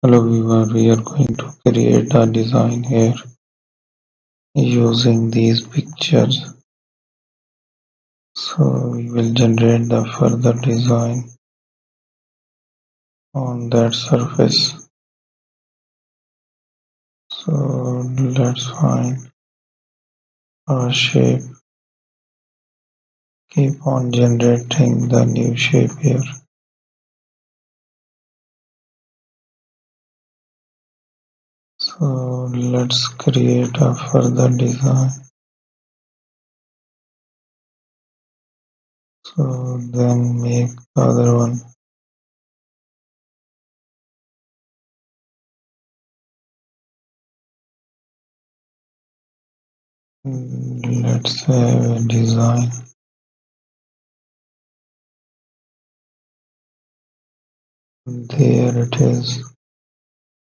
Hello viewer, we are going to create a design here using these pictures. So we will generate the further design on that surface. So let's find our shape. Keep on generating the new shape here. So let's create a further design. So then make the other one. Let's have a design. There it is.